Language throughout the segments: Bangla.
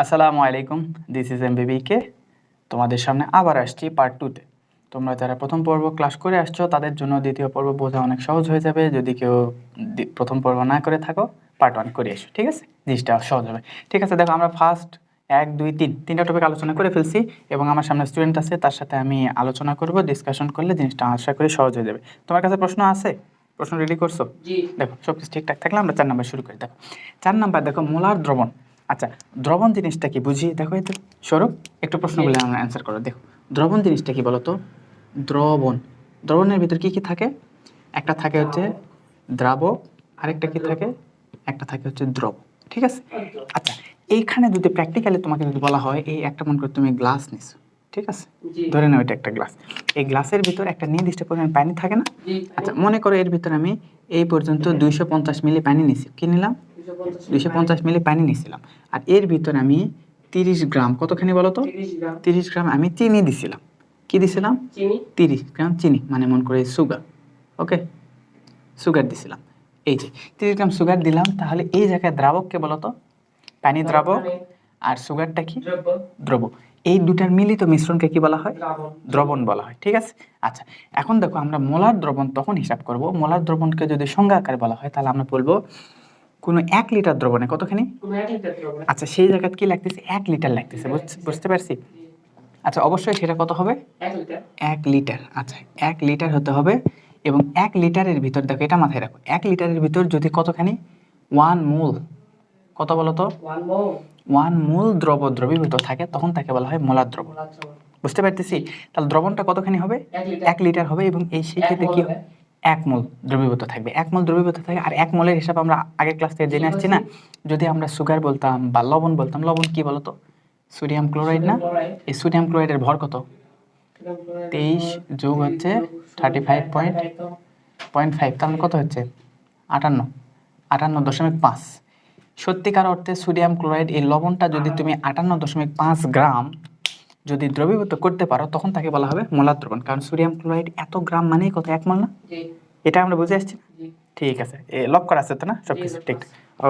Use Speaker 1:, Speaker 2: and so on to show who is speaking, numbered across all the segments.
Speaker 1: আসসালামু আলাইকুম, দিস ইজ এমবিবিকে। তোমাদের সামনে আবার আসছি পার্ট 2তে। তোমরা যারা প্রথম পর্ব ক্লাস করে আসছো তাদের জন্য দ্বিতীয় পর্ব বোঝা অনেক সহজ হয়ে যাবে। যদি কেউ প্রথম পর্ব না করে থাকো, পার্ট 1 করে এসো, ঠিক আছে? জিনিসটা সহজ হবে। ঠিক আছে, দেখো আমরা ফার্স্ট 1, 2, 3 তিনটা টপিক আলোচনা করে ফেলছি এবং আমার সামনে স্টুডেন্ট আছে, তার সাথে আমি আলোচনা করব। ডিসকাশন করলে জিনিসটা আশা করি সহজ হয়ে যাবে। তোমার কাছে প্রশ্ন আছে? প্রশ্ন রেডি করছো? দেখো সব কিছু ঠিকঠাক থাকলে আমরা 4 নাম্বার শুরু করি। দেখো 4 নাম্বার, দেখো মোলার দ্রবণ। আচ্ছা, দ্রবণ জিনিসটা কি বুঝি? দেখো এই তো সৌরভ, একটু প্রশ্নগুলো আমরা অ্যান্সার করো। দেখো দ্রবণ জিনিসটা কি বলো তো? দ্রবণ, দ্রবণের ভিতর কি কি থাকে? একটা থাকে হচ্ছে দ্রাবক, আরেকটা কি থাকে? একটা থাকে হচ্ছে দ্রব, ঠিক আছে? আচ্ছা, এইখানে যদি প্র্যাকটিক্যালি তোমাকে যদি বলা হয়, এই একটা মনে করো তুমি গ্লাস নিছো, ঠিক আছে? ধরে নাও এটা একটা গ্লাস। এই গ্লাসের ভিতর একটা নির্দিষ্ট পরিমাণ পানি থাকে না? আচ্ছা, মনে করো এর ভিতর আমি এই পর্যন্ত 250 মিলি পানি নিছি। কি নিলাম? 250 মিলি পানি নিয়েছিলাম। আর এর ভিতরে আমি 30 গ্রাম, কতখানি বলো তো? 30 গ্রাম আমি চিনি দিছিলাম। কি দিছিলাম? 30 গ্রাম চিনি, মানে মনে করে সুগার। ওকে, সুগার দিছিলাম। এই যে 30 গ্রাম সুগার দিলাম, তাহলে এই জায়গায় দ্রাবককে বলো তো? পানি দ্রাবক, আর সুগারটা কি? দ্রব। এই দুটার মিলিত মিশ্রণকে কি বলা হয়? দ্রবণ বলা হয়, ঠিক আছে? আচ্ছা, এখন দেখো আমরা মোলার দ্রবণ তখন হিসাব করব। মোলার দ্রবণকে যদি সংজ্ঞা আকারে বলা হয়, তাহলে আমরা বলবো কোনো 1 লিটার দ্রবণে কতখানি? আচ্ছা, সেই জায়গায় কি লাগতেছে? 1 লিটার লাগতেছে। বুঝতে পারছি? আচ্ছা, অবশ্যই সেটা কত হবে? 1 লিটার। আচ্ছা, 1 লিটার হতে হবে। এবং 1 লিটারের ভিতর দেখো, এটা মাথায় রাখো, 1 লিটারের ভিতর যদি কতখানি? 1 মোল, কত বলো তো? 1 মোল দ্রবীভূত থাকে, তখন তাকে বলা হয় মোলার দ্রবণ। বুঝতে পারতেছি? তাহলে দ্রবণটা কতখানি হবে? 1 লিটার হবে। এবং এই সেই ক্ষেত্রে কি হবে? 1 মোল দ্রবীভূত থাকবে। 1 মোল দ্রবীভূত থাকে। আর 1 মোলের হিসাব আমরা আগের ক্লাস থেকে জেনে আসছি না? যদি আমরা সুগার বলতাম বা লবণ বলতাম, লবণ কি বলতো? সোডিয়াম ক্লোরাইড না? এই সোডিয়াম ক্লোরাইডের ভর কত? 23 যোগ হচ্ছে 35.5, তার মানে কত হচ্ছে? 58.5। সত্যিকার অর্থে সোডিয়াম ক্লোরাইড, এই লবণটা যদি তুমি 58.5 গ্রাম যদি দ্রবীভূত করতে পারো, তখন তাকে বলা হবে মোলার দ্রবণ। কারণ সোডিয়াম ক্লোরাইড এত গ্রাম মানেই কত? 1 মোল না? এটা আমরা বুঝে আসছি? ঠিক আছে, লক করা আছে তো না? সবকিছু ঠিক?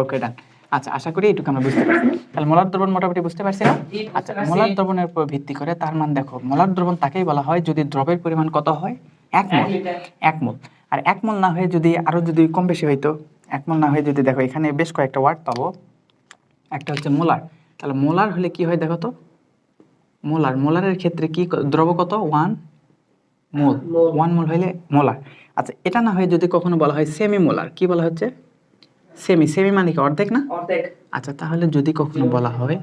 Speaker 1: ওকে, ডান। আচ্ছা, আশা করি এইটুকু আমরা বুঝতে পারছি। তাহলে মোলার দ্রবণ মোটামুটি বুঝতে পারছি না? আচ্ছা, মোলার দ্রবণের উপর ভিত্তি করে তার মান দেখো, মোলার দ্রবণ তাকেই বলা হয় যদি দ্রবের পরিমাণ কত হয়? 1 মোল। 1 মোল। আর 1 মোল না হয়ে যদি আরো যদি কম বেশি হইতো, 1 মোল না হয়ে যদি, দেখো এখানে বেশ কয়েকটা ওয়ার্ড পাবো। একটা হচ্ছে মোলার। তাহলে মোলার হলে কি হয় দেখো তো? মোলার, মোলারের ক্ষেত্রে কি দ্রব কত? 1 মোল। 1 মোল হইলে মোলার। আচ্ছা, এটা না হয়ে যদি কখনো বলা হয় সেমি মোলার, কি বলা হচ্ছে? সেমি। সেমি মানে কি? অর্ধেক না? অর্ধেক। আচ্ছা, তাহলে যদি কখনো বলা হয়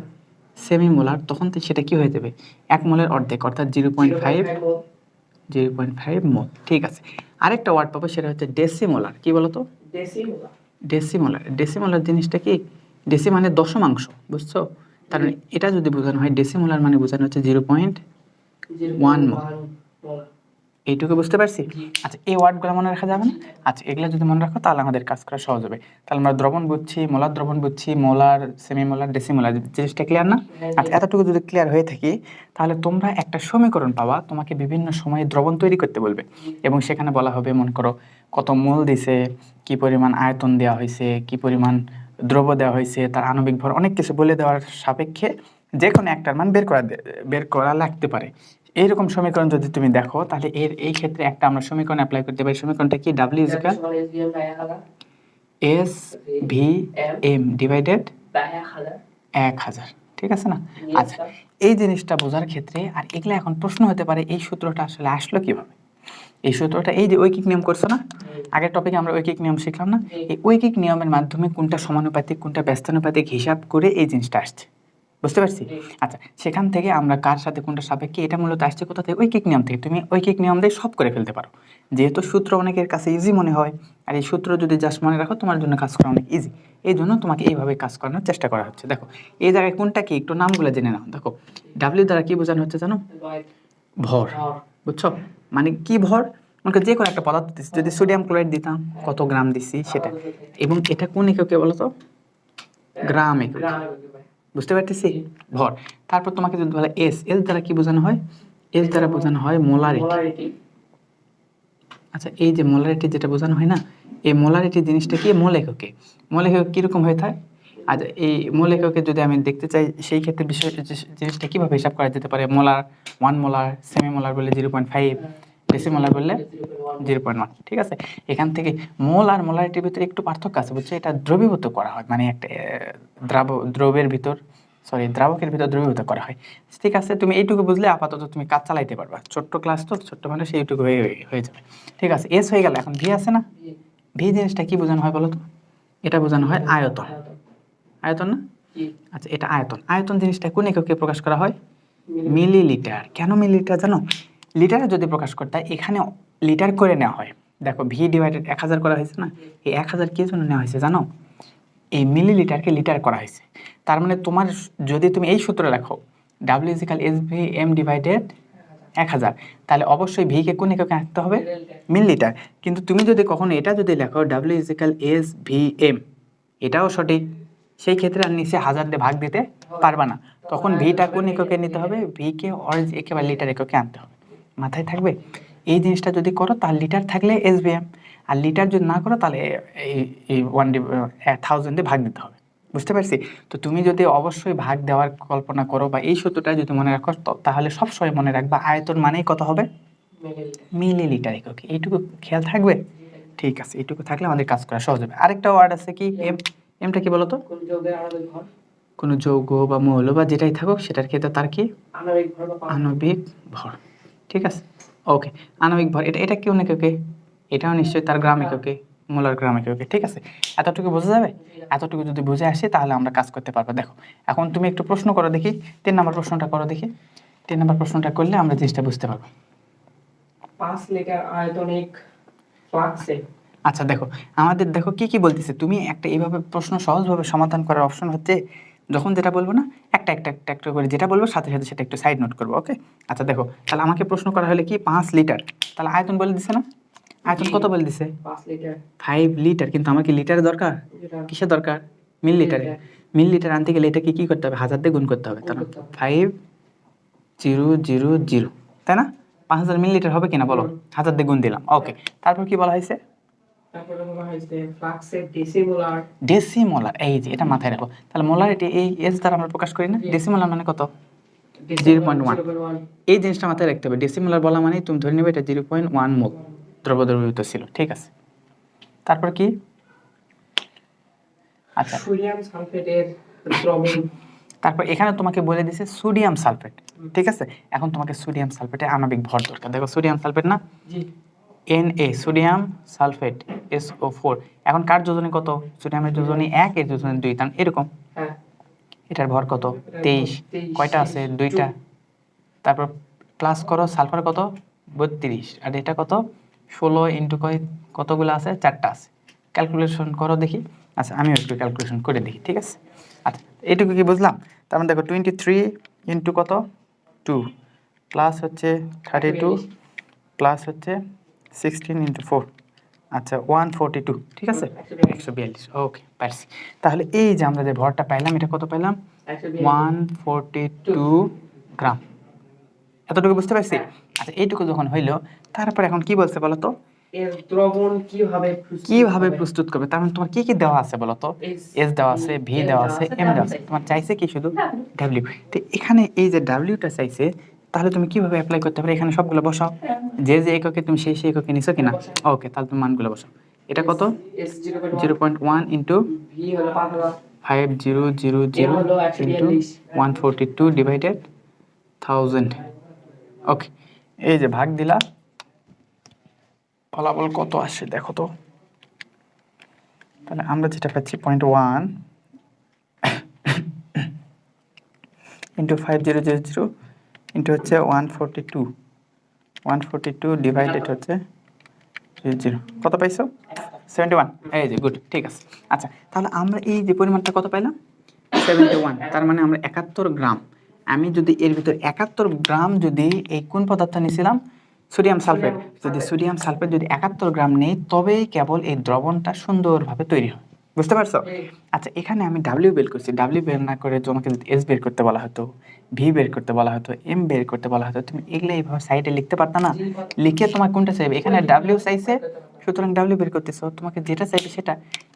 Speaker 1: সেমি মোলার, তখন তো সেটা কি হয়ে যাবে? 1 মোলের অর্ধেক, অর্থাৎ 0.5 মোল। ঠিক আছে। আরেকটা ওয়ার্ড পাবো, সেটা হচ্ছে ডেসিমোলার। কি বলতো? ডেসিমোলার। ডেসিমোলার জিনিসটা কি? ডেসি মানে দশমাংশ, বুঝছো? তার মানে এটা যদি বোঝানো হয়, ডেসিমোলার মানে বোঝানো হচ্ছে 0.1 মোল। এইটুকু বুঝতে পারছি? আচ্ছা, এই ওয়ার্ডগুলো মনে রাখা যাবে না? আচ্ছা, এগুলো যদি মনে রাখো তাহলে আমাদের কাজ করা সহজ হবে। তাহলে আমরা দ্রবণ বুঝছি, মোলার দ্রবণ বুঝছি, মোলার, সেমি মোলার, ডেসিমোলার। জিনিসটা ক্লিয়ার না? আচ্ছা, এতটুকু যদি ক্লিয়ার হয়ে থাকি, তাহলে তোমরা একটা সমীকরণ পাবা, তোমাকে বিভিন্ন সময়ে দ্রবণ তৈরি করতে বলবে এবং সেখানে বলা হবে, মনে করো কত মোল দিছে, কি পরিমাণ আয়তন দেওয়া হয়েছে, কি পরিমাণ দ্রব্য দেওয়া হয়েছে, তার আণবিক ভর, অনেক কিছু বলে দেওয়ার সাপেক্ষে যে কোনো একটার মান বের করা লাগতে পারে। এইরকম সমীকরণ যদি তুমি দেখো, তাহলে এই ক্ষেত্রে একটা আমরা সমীকরণ অ্যাপ্লাই করতে পারি। সমীকরণটা কি? W = SVM divided 1000। ঠিক আছে না? আচ্ছা, এই জিনিসটা বোঝার ক্ষেত্রে, আর এগুলো এখন প্রশ্ন হতে পারে, এই সূত্রটা আসলে আসলো কিভাবে? এই সূত্রটা এই যে ঐকিক নিয়ম করছো না? আগের টপিকে আমরা ঐকিক নিয়ম শিখলাম না? এই ঐকিক নিয়মের মাধ্যমে কোনটা সমানুপাতিক, কোনটা ব্যস্তানুপাতিক হিসাব করে এই জিনিসটা আসছে। বুঝতে পারছি? আচ্ছা, সেখান থেকে আমরা কার সাথে কোনটা সাপেক্ষে, এটা মূলত আসছে কোথা থেকে? ঐকিক নিয়ম থেকে। তুমি ঐকিক নিয়ম দিয়ে সব করে ফেলতে পারো, যেহেতু সূত্র অনেকের কাছে ইজি মনে হয়। আর এই সূত্র যদি জাস্ট মনে রাখো, তোমার জন্য কাজ করা অনেক ইজি। এই জন্য তোমাকে এইভাবে কাজ করানোর চেষ্টা করা হচ্ছে। দেখো এই জায়গায় কোনটা কি, একটু নামগুলো জেনে নাও। দেখো ডাব্লিউ দ্বারা কি বোঝানো হচ্ছে জানো? ভর। বুঝছো? মানে কি ভর? মনে যে কোনো একটা পদার্থ দিচ্ছি, যদি সোডিয়াম ক্লোরাইড দিতাম, কত গ্রাম দিচ্ছি সেটা। এবং এটা কোন এককে বলো তো? গ্রাম একক। বুঝতে পারতেছি? ভর। তারপর তোমাকে যদি বলে এস, এস দ্বারা কি বোঝানো হয়? এস দ্বারা বোঝানো হয় মোলারিটি। আচ্ছা, এই যে মোলারিটি যেটা বোঝানো হয় না, এই মোলারিটি জিনিসটা কি? মোল এককে। মোল একক কিরকম হয়ে থাকে? আচ্ছা, এই মোল এককে যদি আমি দেখতে চাই সেই ক্ষেত্রে জিনিসটা কিভাবে হিসাব করা যেতে পারে? মোলার, 1 মোলার, সেমি মোলার বললে 0.5, ডেসিমোলার বললে 0.1। ঠিক আছে, এখান থেকে মোল আর মোলারিটির ভিতরে একটু পার্থক্য আছে, বুঝছো? এটা দ্রবীভূত করা হয়, মানে একটা দ্রবের ভিতর, সরি, দ্রাবকের ভিতর দ্রবীভূত করা হয়। ঠিক আছে, তুমি এইটুকু বুঝলে আপাতত তুমি কাজ চালাইতে পারবা। ছোট্ট ক্লাস তো, ছোট্ট মানে সেইটুকু হয়ে যাবে। ঠিক আছে, এস হয়ে গেল। এখন ভি আছে না? ভি জিনিসটা কি বোঝানো হয় বলো তো? এটা বোঝানো হয় আয়তন। আয়তন না? আচ্ছা, এটা আয়তন। আয়তন জিনিসটা কোন এককে প্রকাশ করা হয়? মিলিলিটার। কেন মিলিলিটার জানো? লিটারে যদি প্রকাশ করতে হয়, এখানে লিটার করে নেওয়া হয়। দেখো, ভি ডিভাইডেড 1000 করা হয়েছে না? এই 1000 কি জন্য নেওয়া হয়েছে জানো? এই মিলিলিটারকে লিটার করা হয়েছে। তার মানে তোমার যদি তুমি এই সূত্র লেখো, W is equal S V M divided 1000, তাহলে অবশ্যই ভি কে কোন এককে আনতে হবে? মিলিলিটার। কিন্তু তুমি যদি কখনো এটা যদি লেখো W is equal S V M, এটাও সঠিক। সেই ক্ষেত্রে আর নিচে 1000 দিয়ে ভাগ দিতে পারবা না। তখন ভিটা কোন এককে নিতে হবে? ভি কে একেবারে লিটার এককে আনতে হবে। মাথায় থাকবে? এই জিনিসটা যদি করো তাহলে লিটার থাকলে এসবিএম, আর লিটার যদি না করো তাহলে এই 1000 দিয়ে ভাগ দিতে হবে। বুঝতে পারছি? তো তুমি যদি অবশ্যই ভাগ দেওয়ার কল্পনা করো বা এই সূত্রটা যদি মনে রাখো, তাহলে সবসময় মনে রাখবা আয়তন মানেই কত হবে? মিলিলিটার এককে। এইটুকু খেয়াল থাকবে? ঠিক আছে, এইটুকু থাকলে আমাদের কাজ করা সহজ হবে। আরেকটা ওয়ার্ড আছে কি, এম। এমটা কি বলতো? কোনো যৌগ বা মৌল বা যেটাই থাকুক সেটার ক্ষেত্রে তার কি? আণবিক ভর। ঠিক আছে, ওকে। আণবিক ভর, এটা কি অনেক এককে? এটাও নিশ্চয়ই তার গ্রাম এককে, মোলার গ্রাম এককে। ঠিক আছে, এতটুকু বোঝা যাবে? এতটুকু যদি বুঝে আসে তাহলে আমরা কাজ করতে পারবো। দেখো, এখন তুমি একটু প্রশ্ন করো দেখি, 3 নম্বর প্রশ্নটা করো দেখি। 3 নম্বর প্রশ্নটা করলে আমরা জিনিসটা বুঝতে পারবো।
Speaker 2: 5 লিটার আয়তনিক ফ্লাক্সে।
Speaker 1: আচ্ছা দেখো, আমাদের দেখো কি কি বলতেছে। তুমি একটা এইভাবে প্রশ্ন সহজভাবে সমাধান করার অপশন হচ্ছে, যখন যেটা বলবো না একটা একটা একটা একটা করে যেটা বলবো সাথে সাথে সেটা একটু সাইড নোট করবো। ওকে, আচ্ছা দেখো, তাহলে আমাকে প্রশ্ন করা হলে কি 5 লিটার, তাহলে আয়তন বলে দিছে না? আয়তন কত বলে দিছে?
Speaker 2: 5 লিটার।
Speaker 1: 5 লিটার। কিন্তু আমার কি লিটারে দরকার? কিসে দরকার? মিল লিটারে। মিল লিটার আনতে গেলে এটাকে কি করতে হবে? 1000 দিয়ে গুণ করতে হবে। তাহলে 5000, তাই না? 5000 মিল লিটার হবে কিনা বলো? 1000 দিয়ে গুণ দিলাম। ওকে, তারপর কি বলা হয়েছে?
Speaker 2: তারপরে বলা হয়েছে ফ্লাক্সের ডেসিমোলার।
Speaker 1: ডেসিমোলার, এই যে এটা মাথায় রাখো। তাহলে মোলারিটি এই এস দ্বারা আমরা প্রকাশ করি না? ডেসিমোলার মানে কত? 0.1। এই জিনিসটা মাথায় রাখতে হবে। ডেসিমোলার বলা মানে তুমি ধরে নেবে এটা 0.1 মোল দ্রবদ্রবীভূত ছিল। ঠিক আছে, তারপর কি? আচ্ছা,
Speaker 2: সোডিয়াম সালফেটের দ্রবণ।
Speaker 1: তারপর এখানে তোমাকে বলে দিছে সোডিয়াম সালফেট। ঠিক আছে, এখন তোমাকে সোডিয়াম সালফেটের আণবিক ভর দরকার। দেখো, সোডিয়াম সালফেট না?
Speaker 2: জি।
Speaker 1: Na, sodium sulphate, SO4। এখন কার যোজনী কত? সোডিয়ামের যোজনী 1, এর যোজনী 2, তার এরকম।
Speaker 2: হ্যাঁ।
Speaker 1: এটার ভর কত? 23। কয়টা আছে? 2টা। তারপর প্লাস করো, সালফার কত? 32। আর এটা কত? 16 ইন্টু কতগুলো আছে? 4টা আছে। ক্যালকুলেশন করো দেখি। আচ্ছা, আমিও একটু ক্যালকুলেশন করে দেখি। ঠিক আছে, আচ্ছা এইটুকু কি বুঝলাম? তার মানে দেখো 23 ইন্টু কত? 2 প্লাস হচ্ছে 32 প্লাস হচ্ছে 16 ইন্টু 4, আচ্ছা 142। ঠিক আছে, 142। ওকে, পারছি। তাহলে এই যে আমরা যে ভরটা পাইলাম, এটা কত পাইলাম? 142 গ্রাম। এতটুকু বুঝতে পারছি? আচ্ছা, এইটুকু যখন হইলো, তারপর এখন কি বলছে বলো তো?
Speaker 2: এর দ্রবণ
Speaker 1: কিভাবে প্রস্তুত করবে? তার মানে তোমার কি কি দেওয়া আছে বলো তো? এস দেওয়া আছে, ভি দেওয়া আছে, এম দেওয়া আছে। তোমার চাইছে কি? শুধু ডাব্লিউ। তো এখানে এই যে ডাব্লিউটা চাইছে, তাহলে তুমি কিভাবে অ্যাপ্লাই করতে পারো? এখানে সবগুলো বসাও, যে যে এককে তুমি সেই সেই এককে নিছো কিনা। ওকে, তাহলে তুমি মানগুলো বসাও। এটা কত? 0.1 ইন্টু
Speaker 2: ভি হলো 5000,
Speaker 1: 5000
Speaker 2: হলো
Speaker 1: ইন্টু 142 ডিভাইডেড 1000। ওকে, এই যে ভাগ দিলা, ফলাফল কত আসে দেখো তো। তাহলে আমরা যেটা পাচ্ছি 0.1 ইন্টু 5000 ইন্টু হচ্ছে 142 ডিভাইডেড হচ্ছে 0। কত পাইছো? 71। এই যে গুড, ঠিক আছে। আচ্ছা, তাহলে আমরা এই যে পরিমাণটা কত পাইলাম? 71। তার মানে আমরা 71 গ্রাম। আমি যদি এর ভিতর 71 গ্রাম যদি এই কোন পদার্থ নিয়েছিলাম? Sodium sulphate. যদি সোডিয়াম সালফেট যদি 71 গ্রাম নেই, তবেই কেবল এই দ্রবণটা সুন্দরভাবে তৈরি হয়। বুঝতে পারছো? আচ্ছা, এখানে আমি ডাব্লিউ বের করছি। ডাব্লিউ বের না করে তোমাকে যদি এস বের করতে বলা হতো, ভি বের করতে বলা হতো, এম বের করতে বলা হতো, তুমি এগুলো এইভাবে সাইডে লিখতে পারতা না? লিখে তোমার কোনটা চাইবে? এখানে ডাব্লিউ চাইছে সুতরাং ডাব্লিউ বের করতেছো, তোমাকে যেটা চাইবে সেটা।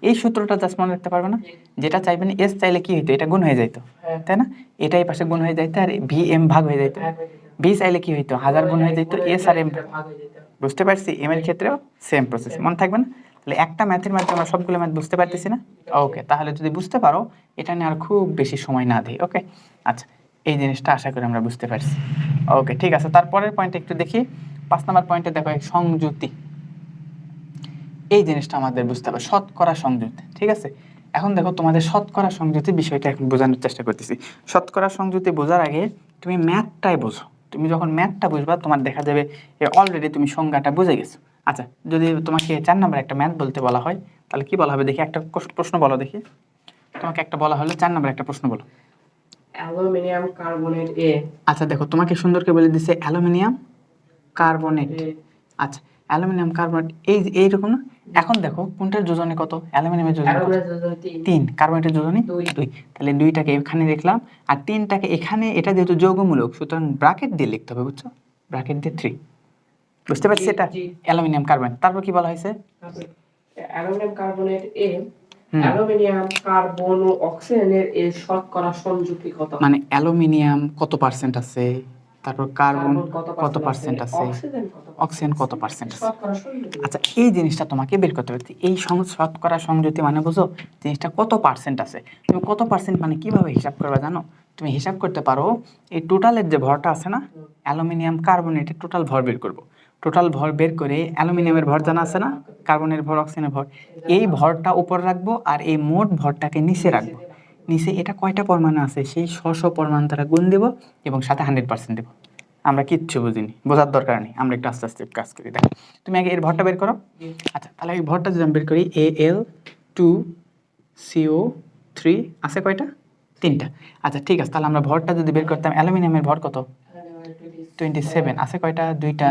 Speaker 1: এই সূত্রটা জাস্ট মনে রাখতে পারবে না, যেটা চাইবে না এস চাইলে কি হইতো, এটা গুণ হয়ে যাইতো, তাই না? এটাই পাশে গুণ হয়ে যাইতো আর ভি এম ভাগ হয়ে যাইতো। ভি চাইলে কি হইতো, 1000 গুণ হয়ে যাইতো এস আর এম। বুঝতে পারছি? এম এর ক্ষেত্রেও সেম প্রসেস, মনে থাকবে না? তাহলে একটা ম্যাথের মাধ্যমে আমরা সবগুলো ম্যাথ বুঝতে পারতেছি না? ওকে, তাহলে যদি বুঝতে পারো এটা নিয়ে আর খুব বেশি সময় না দিই। ওকে, আচ্ছা, এই জিনিসটা আশা করি আমরা বুঝতে পারছি। ওকে, ঠিক আছে, তারপরের পয়েন্ট একটু দেখি। 5 নম্বর পয়েন্টে দেখো সংযুতি। এই জিনিসটা আমাদের বুঝতে হবে, শতকরা সংযুতি। ঠিক আছে, এখন দেখো তোমাদের শতকরা সংযুতি বিষয়টা এখন বোঝানোর চেষ্টা করতেছি। শতকরা সংযুতি বোঝার আগে তুমি ম্যাথটাই বোঝো। তুমি যখন ম্যাথটা বুঝবা তোমার দেখা যাবে অলরেডি তুমি সংজ্ঞাটা বুঝে গেছো। আচ্ছা, যদি তোমাকে 4 নম্বর একটা ম্যাথ বলতে বলা হয় তাহলে কি বলা হবে দেখি? একটা প্রশ্ন বলো দেখি। তোমাকে একটা বলা হলো 4 নম্বর একটা প্রশ্ন বলো।
Speaker 2: অ্যালুমিনিয়াম কার্বনেট এ।
Speaker 1: আচ্ছা দেখো, তোমাকে সুন্দর করে বলে দিছে অ্যালুমিনিয়াম কার্বনেট। আচ্ছা, অ্যালুমিনিয়াম কার্বনেট এইরকম না? এখন দেখো কোনটার যোজনী কত? অ্যালুমিনিয়ামের যোজনী কত? 3। কার্বনেটের যোজনী 2। তাহলে 2টাকে এখানে লিখলাম আর 3টাকে এখানে। এটা যেহেতু যৌগমূলক সুতরাং ব্র্যাকেট দিয়ে লিখতে হবে, বুঝছো? ব্র্যাকেট দিয়ে 3। বুঝতে পারছি? এটা অ্যালুমিনিয়াম কার্বনেট। তারপর কি বলা হয়েছে?
Speaker 2: অ্যালুমিনিয়াম কার্বনেট এ অ্যালুমিনিয়াম কার্বন ও অক্সিজেনের এর শতকরা সংযুক্তি কত?
Speaker 1: মানে অ্যালুমিনিয়াম কত পার্সেন্ট আছে, তারপর কার্বন কত পার্সেন্ট আছে, অক্সিজেন কত পার্সেন্ট আছে। আচ্ছা, এই জিনিসটা তোমাকে বের করতে হবে। এই শতকরা সংযুতি মানে বুঝো জিনিসটা কত পার্সেন্ট আছে। তুমি কত পার্সেন্ট মানে কিভাবে হিসাব করবে জানো? তুমি হিসাব করতে পারো, এই টোটালের যে ভরটা আছে না, অ্যালুমিনিয়াম কার্বনেটের টোটাল ভর বের করবো। টোটাল ভর বের করে অ্যালুমিনিয়ামের ভর জানা আছে না, কার্বনের ভর, অক্সিজেনের ভর, এই ভরটা উপর রাখবো আর এই মোট ভরটাকে নিচে রাখবো। নিচে এটা কয়টা পরমাণু আছে সেই পরমাণু দ্বারা গুণ দেব এবং সাথে 100% দেবো। আমরা কিচ্ছু বুঝিনি, বোঝার দরকার নেই, আমরা একটু আস্তে আস্তে কাজ করি। দেখো, তুমি আগে এর ভরটা বের করো। আচ্ছা, তাহলে এই ভরটা যদি আমি বের করি, Al2CO3 আছে কয়টা? 3টা। আচ্ছা ঠিক আছে, তাহলে আমরা ভরটা যদি বের করতাম, অ্যালুমিনিয়ামের ভর কত? 27 আছে কয়টা? 2টা।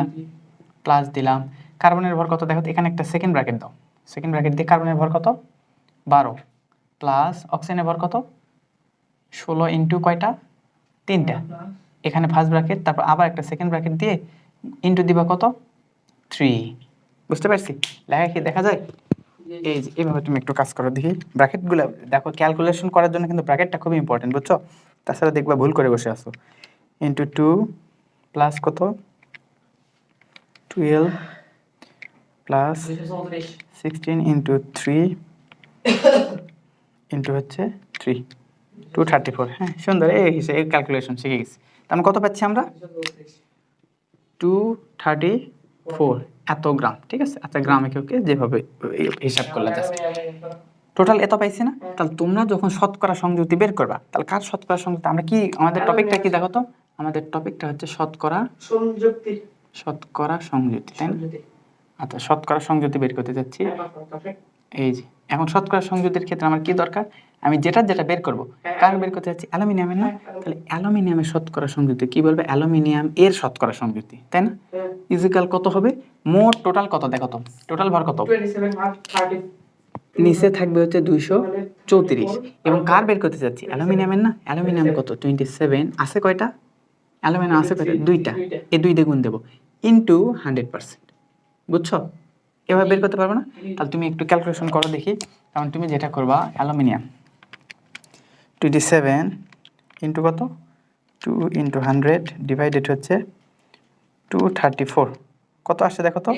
Speaker 1: প্লাস দিলাম। কার্বনের ভর কত দেখো তো, এখানে একটা সেকেন্ড ব্র্যাকেট দাও। সেকেন্ড ব্র্যাকেট দিয়ে কার্বনের ভর কত? 12 প্লাস অক্সিজেনের ভর কত? 16 ইন্টু কয়টা? 3টা। এখানে ফার্স্ট ব্র্যাকেট, তারপর আবার একটা সেকেন্ড ব্র্যাকেট দিয়ে ইন্টু দিবা কত? 3। বুঝতে পারছি? লেখা কি দেখা যায়? এই যে এইভাবে তুমি একটু কাজ করো দেখি। ব্র্যাকেটগুলো দেখো, ক্যালকুলেশন করার জন্য কিন্তু ব্র্যাকেটটা খুবই ইম্পর্টেন্ট, বুঝছো? তাছাড়া দেখবা ভুল করে বসে আসো। ইন্টু 2 প্লাস কত? 12 প্লাস 16 ইন্টু 3 ইন্টু হচ্ছে 3, 234। হ্যাঁ, সুন্দর, এই হিসেবে ক্যালকুলেশন শিখে গেছি। তাহলে কত পাচ্ছি আমরা? 234 এত গ্রাম। ঠিক আছে, আচ্ছা গ্রামে কেউ যেভাবে হিসাব করলে জাস্ট টোটাল এত পাইছি না? তাহলে তোমরা যখন শতকরা সংযুক্তি বের করবা, তাহলে কার শতকরা সংযুক্তি? আমরা কি, আমাদের টপিকটা কি দেখো তো? আমাদের টপিকটা হচ্ছে শতকরা সংযুক্তি। শতকরা সংযুক্তি, তাই না? আচ্ছা, শতকরা সংযুক্তি বের করতে যাচ্ছি। এই যে এখন শতকরা সংযুক্তির ক্ষেত্রে আমার কি দরকার? আমি যেটা বের করব, কার বের করতে যাচ্ছি? অ্যালুমিনিয়ামের না? তাহলে অ্যালুমিনিয়ামের শতকরা সংযুক্তি কি বলবে? অ্যালুমিনিয়াম এর শতকরা সংযুক্তি, তাই না? ইজিক্যাল কত হবে? মোট টোটাল কত দেখো তো, টোটাল ভর কত? নিচে থাকবে হচ্ছে 234 এবং কার বের করতে যাচ্ছি? অ্যালুমিনিয়ামের না? অ্যালুমিনিয়াম কত? 27 আছে কয়টা? অ্যালুমিনিয়াম আছে কয়টা? 2টা। এই 2 দিয়ে গুণ দেবো ইনটু 100%। বুঝছো? এভাবে বের করতে পারবো না? তাহলে তুমি একটু ক্যালকুলেশন করো দেখি। কারণ তুমি যেটা করবা, অ্যালুমিনিয়াম 27 ইন্টু কত? 2 ইন্টু 100 ডিভাইডেড হচ্ছে 234। কত আসছে দেখো তো?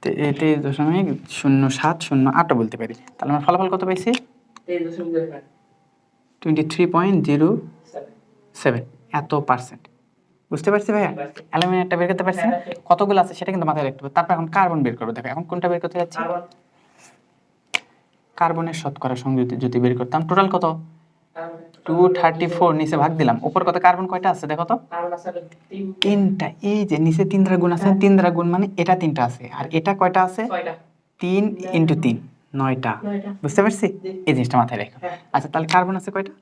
Speaker 1: 23.0708 বলতে পারি। তাহলে আমার ফলাফল কত পাইছি? 23.07 এত পার্সেন্ট। বুঝতে পারছি ভাইয়া? অ্যালুমিনিয়ামটা বের করতে পারছি না? কতগুলো আছে সেটা কিন্তু মাথায় রাখতে হবে। তারপর এখন কার্বন বের করবো। দেখো এখন কোনটা বের করতে যাচ্ছি? কার্বনের শতকরা সংযুক্তি যদি বের করতাম, টোটাল কত? 234 নিচে ভাগ দিলাম, উপর কত? কার্বন কয়টা আছে দেখো তো? 3টা। এই যে নিচে 3 দ্বারা গুণ আছে, 3 দ্বারা গুণ মানে এটা 3টা আছে আর এটা কয়টা আছে? 3 ইন্টু 3 9টা। বুঝতে পারছি? এই জিনিসটা মাথায় রেখো। আচ্ছা, তাহলে কার্বন আছে কয়টা?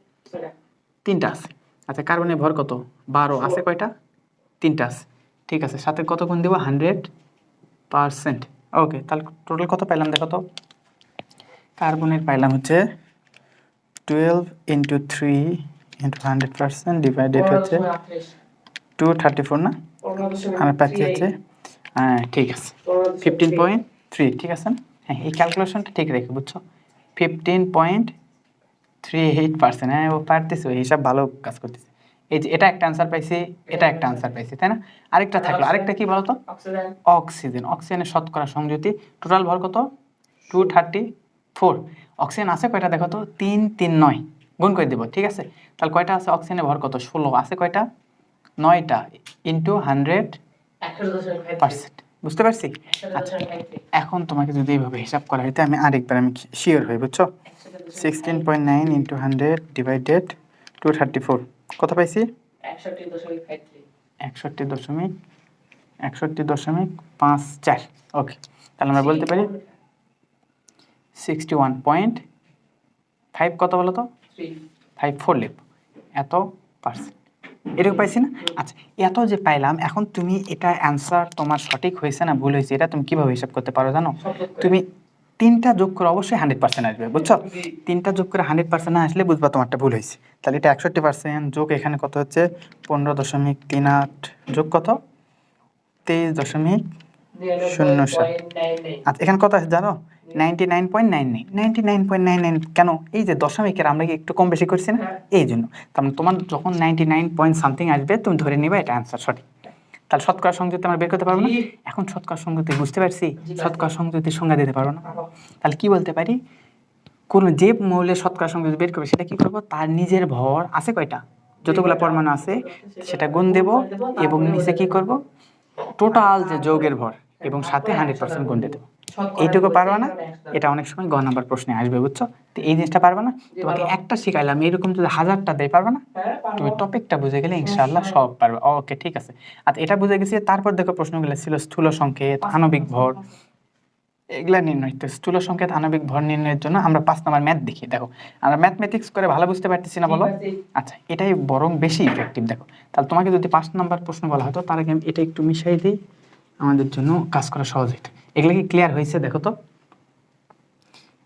Speaker 1: 3টা আছে। আচ্ছা, কার্বনের ভর কত? 12 আছে কয়টা? 3টা আছে। ঠিক আছে, সাথে কত গুণ দেবো? 100%। ওকে, তাহলে টোটাল কত পাইলাম দেখো তো? কার্বনের পাইলাম হচ্ছে 12 ইন্টু 3 ইন্টু 100% ডিভাইডেড হচ্ছে 234 না? আমরা পাচ্ছি হচ্ছে, হ্যাঁ ঠিক আছে, 15.6 3, ঠিক আছে না? হ্যাঁ, এই ক্যালকুলেশনটা ঠিক রেখে, বুঝছো? 15.38%। হ্যাঁ, ও পারতেছে, ওই হিসাব ভালো কাজ করতেছে। এই যে এটা একটা আনসার পাইছি, এটা একটা আনসার পাইছি, তাই না? আরেকটা থাকলো, আরেকটা কি বলতো?
Speaker 2: অক্সিজেন।
Speaker 1: অক্সিজেনের শতকরা সংযুতি, টোটাল ভর কত? 234। অক্সিজেন আছে কয়টা দেখো তো? 339, গুণ করে দেবো, ঠিক আছে? তাহলে কয়টা আছে? অক্সিজেনের ভর কত? 16। আছে কয়টা? 9টা ইন্টু 100%। বুঝতে পারছি? আচ্ছা, এখন তোমাকে যদি এইভাবে হিসাব করা হয়, আমি আরেকবার আমি শিওর হই, বুঝছো? 16.9 ইন্টু 100 ডিভাইডেড 234, কত পাইছি? 61.54। ওকে, তাহলে আমরা বলতে পারি 61.5 কত বলো তো? 54 লিখব, এত পার্সেন্ট। এরকম পাইছি না? আচ্ছা, এত যে পাইলাম, এখন তুমি এটা অ্যান্সার তোমার সঠিক হয়েছে না ভুল হয়েছে, এটা তুমি কিভাবে হিসাব করতে পারো জানো? তুমি 3টা যোগ করে অবশ্যই 100% আসবে, বুঝছো? 3টা যোগ করে 100% না আসলে বুঝবা তোমারটা ভুল হয়েছে। তাহলে এটা 61% যোগ এখানে কত হচ্ছে? 15.38 যোগ কত? 23.07। আচ্ছা, এখানে কত আছে জানো? 99.99। 99.99 কেন? এই যে দশমিকের আমরা কি একটু কম বেশি করছি না, এই জন্য। তার মানে তোমার যখন 99 পয়েন্ট সামথিং আসবে, তুমি ধরে নিবা এটা অ্যান্সার সঠিক। তাহলে শতকরা সংযুক্তি আমরা বের করতে পারবো না? এখন শতকরা সংযুক্তি বুঝতে পারছি, শতকরা সংযুক্তির সংজ্ঞা দিতে পারবো না? তাহলে কি বলতে পারি? কোন যে মৌলের শতকরা সংযুক্তি বের করবে, সেটা কি করব? তার নিজের ভর আছে কয়টা, যতগুলো পরমাণু আছে সেটা গুণ দেব, এবং নিচে কি করব? টোটাল যে যৌগের ভর এবং সাথে 100% গুণ দিয়ে দেবো। এইটুকু পারবা না? এটা অনেক সময় গ নাম্বার প্রশ্নে আসবে, বুঝছো? তো এই জিনিসটা পারবা না? তোমাকে একটা শিখাইলাম, এরকম যদি 1000টা দেয়, পারবা না? তুমি টপিকটা বুঝে গেলে ইনশাআল্লাহ সব পারবে। ওকে, ঠিক আছে। আচ্ছা, এটা বুঝে গেছি। তারপর দেখো প্রশ্নগুলো ছিল স্থূল সংকেত, আণবিক ভর, এগুলা নির্ণয়। তো স্থূল সংকেত, আণবিক ভর নির্ণয়ের জন্য আমরা 5 নাম্বার ম্যাথ দেখি। দেখো, আমরা ম্যাথমেটিক্স করে ভালো বুঝতে পারতেছি না, বলো? আচ্ছা, এটাই বরং বেশি ইফেক্টিভ। দেখো, তাহলে তোমাকে যদি 5 নাম্বার প্রশ্ন বলা হতো, তার আগে আমি এটা একটু মিশাই দিই, আমাদের জন্য কাজ করা সহজ হইতো। এগুলো কি ক্লিয়ার হয়েছে? দেখো তো,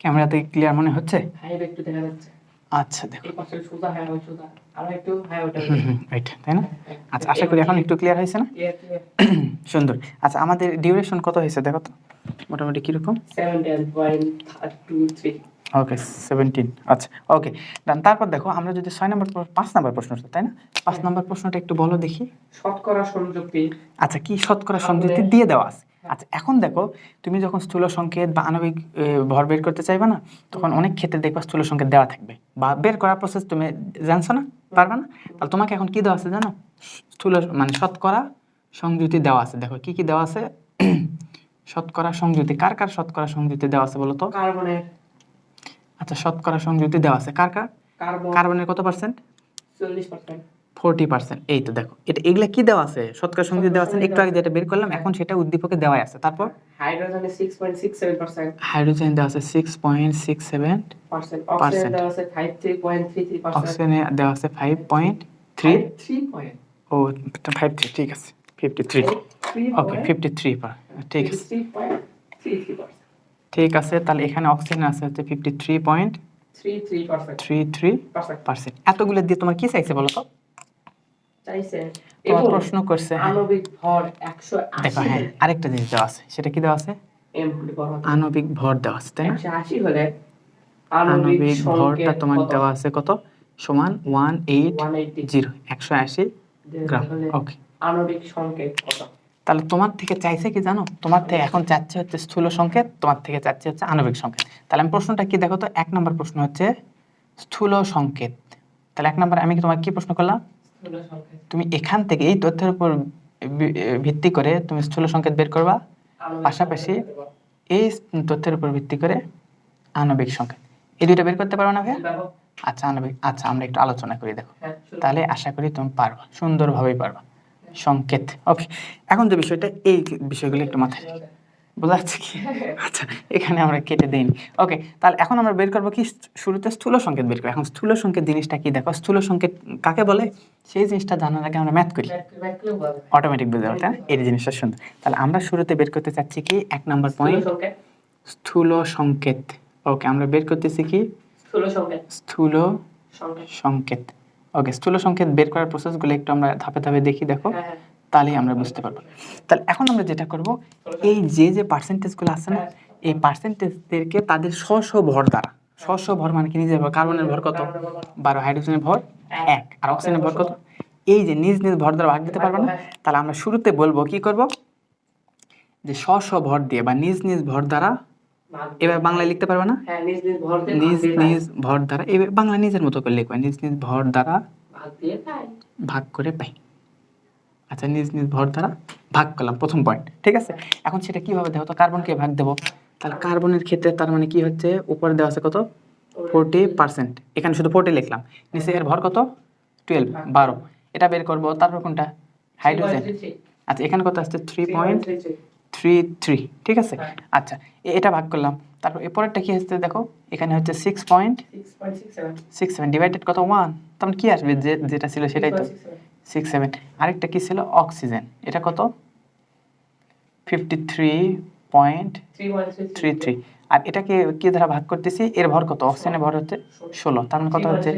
Speaker 1: ক্যামেরাতে ক্লিয়ার মনে হচ্ছে?
Speaker 2: একটু দেখা যাচ্ছে।
Speaker 1: আচ্ছা, দেখো,
Speaker 2: এই পাশে সোজা, হ্যাঁ ওই সোজা, আর একটু হ্যাঁ ওটা
Speaker 1: রাইট, তাই না? আচ্ছা, আশা করি এখন একটু ক্লিয়ার হয়েছে না? সুন্দর। আচ্ছা, আমাদের ডিউরেশন কত হয়েছে দেখো তো, মোটামুটি কিরকম?
Speaker 2: 17.23।
Speaker 1: ওকে, 17। আচ্ছা, ওকে, ডান। তারপর দেখো, আমরা যদি 5 নাম্বার প্রশ্নটা, তাই না? 5 নাম্বার প্রশ্নটা একটু বলো দেখি।
Speaker 2: শতকরা সংযুক্তি।
Speaker 1: আচ্ছা, কি শতকরা সংযুক্তি দিয়ে দেওয়া আছে। আচ্ছা, এখন দেখো, তুমি যখন স্থূল সংকেত বা আণবিক ভর বের করতে চাইবে না, তখন অনেক ক্ষেত্রে দেখবা স্থূল সংকেত দেওয়া থাকবে, বা বের করার প্রসেস তুমি জানছো না, পারবে না। তাহলে তোমাকে এখন কি দেওয়া আছে জানো? স্থূল মানে শতকরা সংযুতি দেওয়া আছে। দেখো কি কি দেওয়া আছে। শতকরা সংযুতি, কার কার শতকরা সংযুতি দেওয়া আছে বলো তো?
Speaker 2: কার্বনের।
Speaker 1: আচ্ছা, শতকরা সংযুতি দেওয়া আছে কার কার? কার্বনের কত পার্সেন্ট?
Speaker 2: 40%।
Speaker 1: 40%। এই তো দেখো, এটা এগুলা কি দেওয়া আছে? শতকরা সংযুতি দেওয়া আছে, একটু আগে যেটা বের করলাম, এখন সেটা উদ্দীপকে দেওয়াই আছে। তারপর
Speaker 2: হাইড্রোজেনে 6.67%।
Speaker 1: হাইড্রোজেন দেওয়া আছে 6.67%।
Speaker 2: অক্সিজেন দেওয়া আছে 53.33%।
Speaker 1: অক্সিজেনে দেওয়া আছে 5.3। ও, 53, ঠিক আছে, 53। ওকে, 53, ঠিক আছে,
Speaker 2: 53.33%।
Speaker 1: ঠিক আছে। তাহলে এখানে অক্সিজেন আছে হচ্ছে 53.33%। এতগুলো দিয়ে তোমার কি চাইছে বলো তো?
Speaker 2: চাইছে
Speaker 1: তোমার প্রশ্ন করছে,
Speaker 2: আণবিক ভর 180।
Speaker 1: দেখো, হ্যাঁ, আরেকটা জিনিস দেওয়া আছে, সেটা কি দেওয়া আছে? আণবিক ভর দেওয়া আছে, তাই না?
Speaker 2: 180 হলে
Speaker 1: আণবিক ভরটা তোমার দেওয়া আছে কত? সমান 180 180 গ্রাম। ওকে,
Speaker 2: আণবিক সংকেত কত?
Speaker 1: তাহলে তোমার থেকে চাইছে কি জানো? তোমার থেকে এখন চাচ্ছে হচ্ছে স্থূল সংকেত, তোমার থেকে চাচ্ছে হচ্ছে আণবিক সংকেত। তাহলে আমি প্রশ্নটা কি দেখো তো, 1 নম্বর প্রশ্ন হচ্ছে স্থূল সংকেত। তাহলে 1 নম্বর আমি তোমাকে কি প্রশ্ন করলাম? তুমি এখান থেকে এই তথ্যের উপর ভিত্তি করে তুমি স্থূল সংকেত বের করবা, পাশাপাশি এই তথ্যের উপর ভিত্তি করে আণবিক সংকেত, এই দুইটা বের করতে পারো না ভাইয়া? আচ্ছা, আণবিক, আচ্ছা, আমরা একটু আলোচনা করি। দেখো, তাহলে আশা করি তুমি পারবা, সুন্দরভাবেই পারবা। সংকেত, ওকে। এখন যে বিষয়টা, এই বিষয়গুলো একটু মাথায় রাখি, বোঝা যাচ্ছে কি? আচ্ছা, এখানে আমরা কেটে দিইনি। ওকে, তাহলে এখন আমরা বের করবো কি? শুরুতে স্থূল সংকেত বের করবো। এখন স্থূল সংকেত জিনিসটা কি দেখো, স্থূল সংকেত কাকে বলে সেই জিনিসটা জানার আগে আমরা ম্যাথ করি, অটোমেটিক বুঝে যাবে, তাই না? এই জিনিসটা সুন্দর। তাহলে আমরা শুরুতে বের করতে চাচ্ছি কি? 1 নম্বর পয়েন্ট, স্থূল সংকেত। ওকে, আমরা বের করতেছি কি? স্থূল সংকেত। ওকে, স্থূল সংকেত বের করার প্রসেসগুলো একটু আমরা ধাপে ধাপে দেখি। দেখো, তাহলেই আমরা বুঝতে পারবো। তাহলে এখন আমরা যেটা করব, এই যে পার্সেন্টেজগুলো আছে না, এই পার্সেন্টেজদেরকে তাদের স্ব স্ব ভর দ্বারা, স্ব ভর মানে কি নিজের ভর, কার্বনের ভর কত 12, হাইড্রোজেনের ভর 1 আর অক্সিজেনের ভর কত, এই যে নিজ নিজ ভর দ্বারা ভাগ দিতে পারবো না। তাহলে আমরা শুরুতে বলবো কি করব, যে স্ব স্ব ভর দিয়ে বা নিজ নিজ ভর দ্বারা, এবার বাংলায় লিখতে পারবে না, নিজ নিজ ভর দ্বারা, এবার বাংলা নিজের মতো করে লিখবে, নিজ নিজ ভর দ্বারা ভাগ করে পাই। আচ্ছা, নিজ নিজ ভর দ্বারা ভাগ করলাম, প্রথম পয়েন্ট, ঠিক আছে। এখন সেটা কিভাবে দেখো তো, কার্বনকে ভাগ দেবো, তাহলে কার্বনের ক্ষেত্রে তার মানে কি হচ্ছে, উপরে দেওয়া আছে কত 40%, এখানে শুধু 40 লিখলাম, নিচে এর ভর কত 12, এটা বের করব। তারপর কোনটা, হাইড্রোজেন, আচ্ছা এখানে কত আসছে 3.33, ঠিক আছে। আচ্ছা এটা ভাগ করলাম, তারপর এরপরেরটা কি হচ্ছে দেখো, এখানে হচ্ছে 6.67 ডিভাইডেড কত 1, তার মানে কি আসবে, যেটা ছিল সেটাই তো 67। আরেকটা কি ছিল অক্সিজেন, এটা কত 53.33, আর এটাকে কি দ্বারা ভাগ করতেছি, এর ভর কত, অক্সিজেনের ভর হচ্ছে 16, তার মানে কত হচ্ছে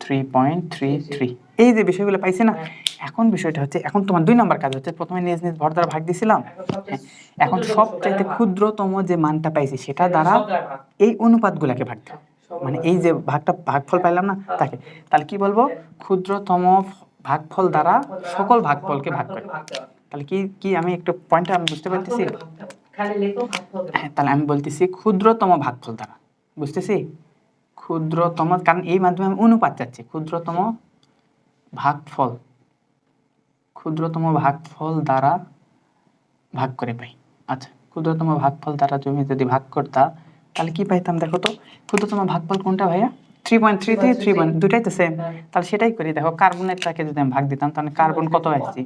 Speaker 1: 3.33। এই যে বিষয়গুলো পাইছি না, এখন বিষয়টা হচ্ছে, এখন তোমার 2 নাম্বার কাজ হচ্ছে, প্রথমে নিজ নিজ ভর দ্বারা ভাগ দিছিলাম, এখন সবচাইতে ক্ষুদ্রতম যে মানটা পাইছি সেটা দ্বারা এই অনুপাতগুলোকে ভাগ দাও, মানে এই যে ভাগফল পাইলাম না তাকে, তাহলে কি বলবো, ক্ষুদ্রতম ভাগফল দ্বারা সকল ভাগফলকে ভাগ করে। তাহলে কি আমি একটু পয়েন্টটা আমি বুঝতে পারতেছি, হ্যাঁ, তাহলে আমি বলতেছি ক্ষুদ্রতম ভাগফল দ্বারা, বুঝতেছি, ক্ষুদ্রতম, কারণ এই মাধ্যমে আমি অনুপাত চাচ্ছি, ক্ষুদ্রতম ভাগফল দ্বারা ভাগ করে পাই। আচ্ছা, ক্ষুদ্রতম ভাগফল দ্বারা তুমি যদি ভাগ করতা তাহলে কি পাইতাম দেখো তো, ক্ষুদ্রতম ভাগফল কোনটা ভাইয়া, 3.33, 3 দুটাই তো সেম, তাহলে সেটাই করি। দেখো কার্বনেরটাকে যদি আমি ভাগ দিতাম, তাহলে কার্বন কত আসছে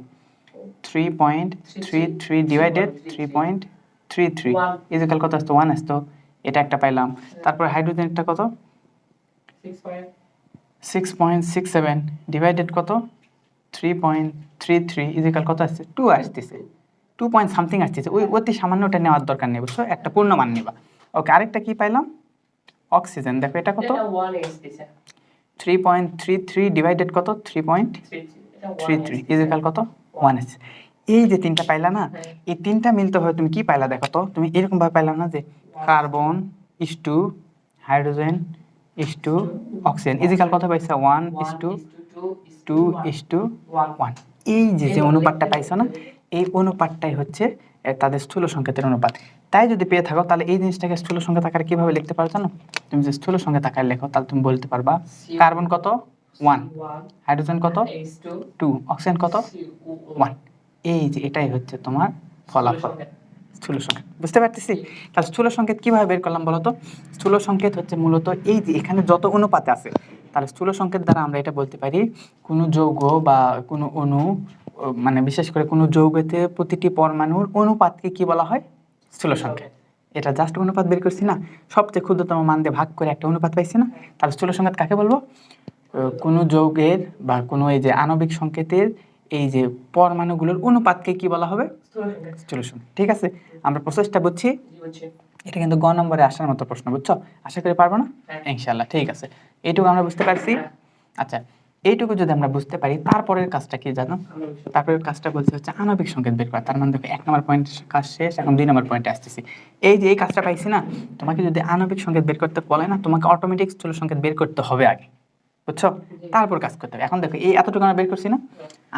Speaker 1: 3.33 ডিভাইডেড 3.33 ইকুয়াল কত আসতো 1 আসতো, এটা একটা পাইলাম। তারপর হাইড্রোজেনটা কত 6.67 ডিভাইডেড কত 3.33 ইকুয়াল কত আসছে 2 আসতেছে, 2 পয়েন্ট সামথিং আসতেছে, ওই অতি সামান্যটা নেওয়ার দরকার নেই, বুঝছো, একটা পূর্ণ মান নেবা। ওকে, আরেকটা কি পাইলাম অক্সিজেন, দেখো এটা কত 3.33 ডিভাইডেড কত 3.33 ইকুয়াল কত 1 আসছে। এই যে তিনটা পাইলা না, এই তিনটা মিলতে হয় তুমি কি পাইলা দেখো তো, তুমি এরকম ভাবে পাইলা না যে carbon is to hydrogen is to oxygen equal কত পাইছা 1:2:1। এই যে অনুপাতটা পাইছো না, এই অনুপাতটাই হচ্ছে তাদের স্থূল সংকেতের অনুপাত। তাই যদি পেয়ে থাকো তাহলে এই জিনিসটাকে স্থূল সংকেত আকারে কিভাবে লিখতে পারো জানো, তুমি যে স্থূল সংকেত আকারে লেখো তাহলে তুমি বলতে পারবা কার্বন কত 1, হাইড্রোজেন কত 2, অক্সিজেন কত 1। এই যে এটাই হচ্ছে তোমার ফলাফল স্থূল সংকেত, বুঝতে পারতেছি। তাহলে স্থূল সংকেত কিভাবে বের করলাম বলো তো, স্থূল সংকেত হচ্ছে মূলত এই যে এখানে যত অনুপাত আছে, তাহলে স্থূল সংকেত দ্বারা আমরা এটা বলতে পারি কোনো যৌগ বা কোনো অণু, মানে বিশেষ করে কোনো যৌগতে প্রতিটি পরমাণুর অনুপাতকে কি বলা হয়, স্থূল সংকেত। এটা জাস্ট অনুপাত বের করছি না, সবচেয়ে ক্ষুদ্রতম মান দিয়ে ভাগ করে একটা অনুপাত পাইছি না, তাহলে স্থূল সংকেত কাকে বলবো, কোনো যৌগের বা কোনো এই যে আণবিক সংকেতের এই যে পরমাণুগুলোর অনুপাতকে কি বলা হবে, স্থূল সংকেত। ঠিক আছে, আমরা প্রসেসটা বুঝছি, এটা কিন্তু গ নম্বরে আসার মতো প্রশ্ন, বুঝছো, আশা করি পারবো না ইনশাআল্লাহ। ঠিক আছে, এইটুকু আমরা বুঝতে পারছি। আচ্ছা, এইটুকু যদি আমরা বুঝতে পারি, তারপরের কাজটা কি জানো, তারপরের কাজটা বলছে হচ্ছে আণবিক সংকেত বের করা। তার মানে দেখো 1 নম্বর পয়েন্ট কাজ শেষ, এখন 2 নম্বর পয়েন্টে আসতেছি। এই যে এই কাজটা পাইছি না, তোমাকে যদি আণবিক সংকেত বের করতে বলে না, তোমাকে অটোমেটিক স্থূল সংকেত বের করতে হবে আগে, বুঝছো, তারপর কাজ করতে হবে। এখন দেখো এই এতটুকু আমরা বের করছি না,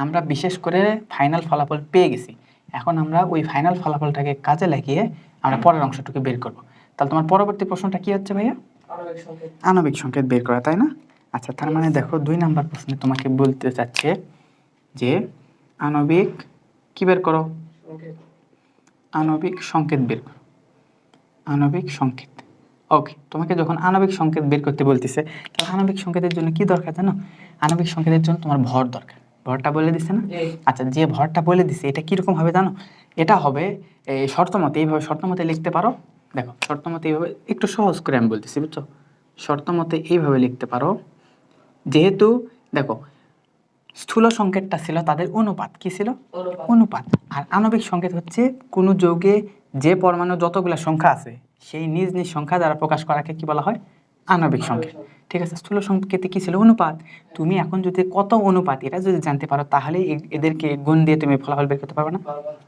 Speaker 1: আমরা বিশেষ করে ফাইনাল ফলাফল পেয়ে গেছি, এখন আমরা ওই ফাইনাল ফলাফলটাকে কাজে লাগিয়ে আমরা পরের অংশটুকু বের করব। তাহলে তোমার পরবর্তী প্রশ্নটা কি হচ্ছে ভাইয়া, আণবিক সংকেত বের করা, তাই না? আচ্ছা, তার মানে দেখো 2 নাম্বার প্রশ্নে তোমাকে বলতে চাচ্ছে যে আণবিক কি বের করো, আণবিক সংকেত বের করো, আণবিক সংকেত। ওকে, তোমাকে যখন আণবিক সংকেত বের করতে বলতেছে, তাহলে আণবিক সংকেতের জন্য কি দরকার জানো, আণবিক সংকেতের জন্য তোমার ভর দরকার, ভরটা বলে দিছে না। আচ্ছা, যে ভরটা বলে দিছে এটা কিরকম হবে জানো, এটা হবে এই শর্তমতে, এইভাবে শর্তমতে লিখতে পারো। দেখো শর্তমতে এইভাবে, একটু সহজ করে আমি বলতেছি, বুঝছো, শর্তমতে এইভাবে লিখতে পারো, যেহেতু দেখো স্থূল সংকেতটা ছিল তাদের অনুপাত, কি ছিল অনুপাত, আর আণবিক সংকেত হচ্ছে কোনো যৌগে যে পরমাণু যতগুলা সংখ্যা আছে সেই নিজ নিজ সংখ্যা দ্বারা প্রকাশ করাকে কি বলা হয়, আণবিক সংকেত। ঠিক আছে, স্থূল সংকেতে কি ছিল? অনুপাত। তুমি এখন যদি কত অনুপাত এটা যদি জানতে পারো তাহলে এদেরকে গুণ দিয়ে তুমি ফলাফল বের করতে পারবে না?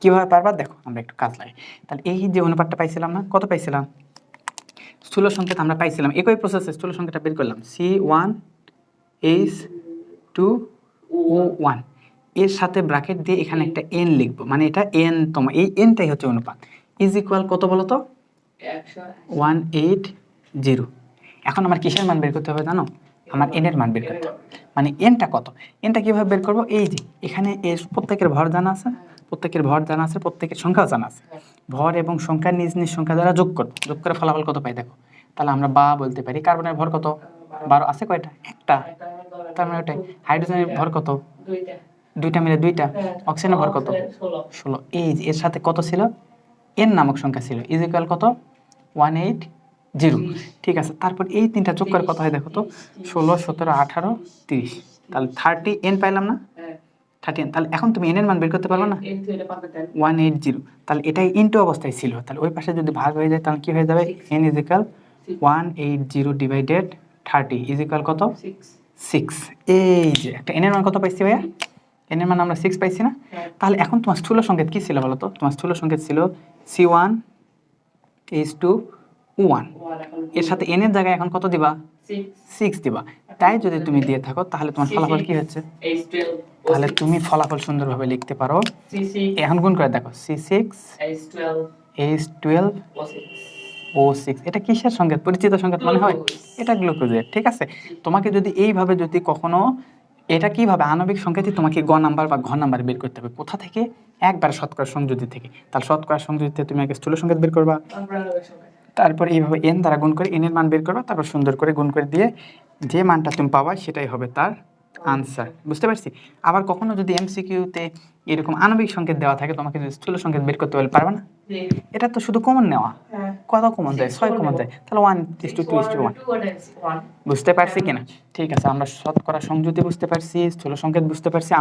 Speaker 1: কিভাবে পারবা দেখো, আমরা একটু কাজ লাগে। তাহলে এই যে অনুপাতটা পাইছিলাম না, কত পাইছিলাম? স্থূল সংকেত আমরা পাইছিলাম, একই প্রসেসে স্থূল সংকেতটা বের করলাম, C1H2O1, এর সাথে ব্র্যাকেট দিয়ে এখানে একটা n লিখবো, মানে এটা n তম, এই nটাই হচ্ছে অনুপাত, ইজ ইকুয়াল কত বলো তো? 180। এখন আমার কিসের মান বের করতে হবে জানো? আমার n এর মান বের করতে হবে। মানে nটা কত? nটা কিভাবে বের করবো? এই যে এখানে এর প্রত্যেকের ভর জানা আছে, প্রত্যেকের ভর জানা আছে, প্রত্যেকের সংখ্যাও জানা আছে। ভর এবং সংখ্যা নিজ নিজ সংখ্যা দ্বারা যোগ করব, যোগ করে ফলাফল কত পাই দেখো। তাহলে আমরা বা বলতে পারি কার্বনের ভর কত? 12 আছে কয়টা? একটা। তার মানে ওটাই। হাইড্রোজেনের ভর কত? দুইটা মিলে দুইটা। অক্সিজেনের ভর কত? 16। এই যে এর সাথে কত ছিল? n নামক সংখ্যা ছিল, ইজ ইকুয়াল কত? 180। ঠিক আছে, তারপর এই তিনটা যোগ করে কত হয় দেখো তো? 16, 17, 18, 30। তাহলে 30 n পাইলাম না? 30 n। তাহলে এখন তুমি n এর মান বের করতে পারবে না? 180। তাহলে এটাই ইনটু অবস্থায় ছিল, তাহলে ওই পাশে যদি ভাগ হয়ে যায় তাহলে কি হয়ে যাবে? n is equal 180 divided 30 is equal কত? 6। এই যে একটা n এর মান কত পাইছি ভাইয়া? n এর মান আমরা 6 পাইছি না? তাহলে এখন তোমার স্থূল সংকেত কি ছিল বলো তো? তোমার স্থূল সংকেত ছিল C1H2O1, এর সাথে n এর জায়গায় এখন কত দিবা? 6 দিবা। তাই যদি তুমি দিয়ে থাকো তাহলে তোমার ফলাফল কি হচ্ছে? তাহলে তুমি ফলাফল সুন্দরভাবে লিখতে পারো। এখন গুণ করে দেখো, C6H12O6, এটা কিসের সংকেত? পরিচিত সংকেত মনে হয়? এটা গ্লুকোজের। ঠিক আছে, তোমাকে যদি এইভাবে যদি কখনো এটা কিভাবে আণবিক সংকেতই তোমাকে গ নাম্বার বা ঘ নাম্বার বের করতে হবে, কোথা থেকে? একবার শতকরা সংযোজি থেকে। তাহলে শতকরা সংযোজিতে তুমি আগে স্থূল সংকেত বের করবা, তারপর এইভাবে n দ্বারা গুণ করে n এর মান বের করবা, তারপর সুন্দর করে গুণ করে দিয়ে যে মানটা তুমি পাবা সেটাই হবে তার আনসার। বুঝতে পারছি? আবার কখনো যদি এমসিকিউতে এরকম আণবিক সংকেত দেওয়া থাকে, তোমাকে যদি স্থূল সংকেত বের করতে বলে, পারবে না? এটা তো শুধু কমন নেওয়া। কত কমন যায়? 6 কমন যায়। তাহলে 1:2:1। বুঝতে পারছি কিনা? ঠিক আছে, আমরা শতকরা সংযুতি বুঝতে পারছি, স্থূল সংকেত বুঝতে পারছি,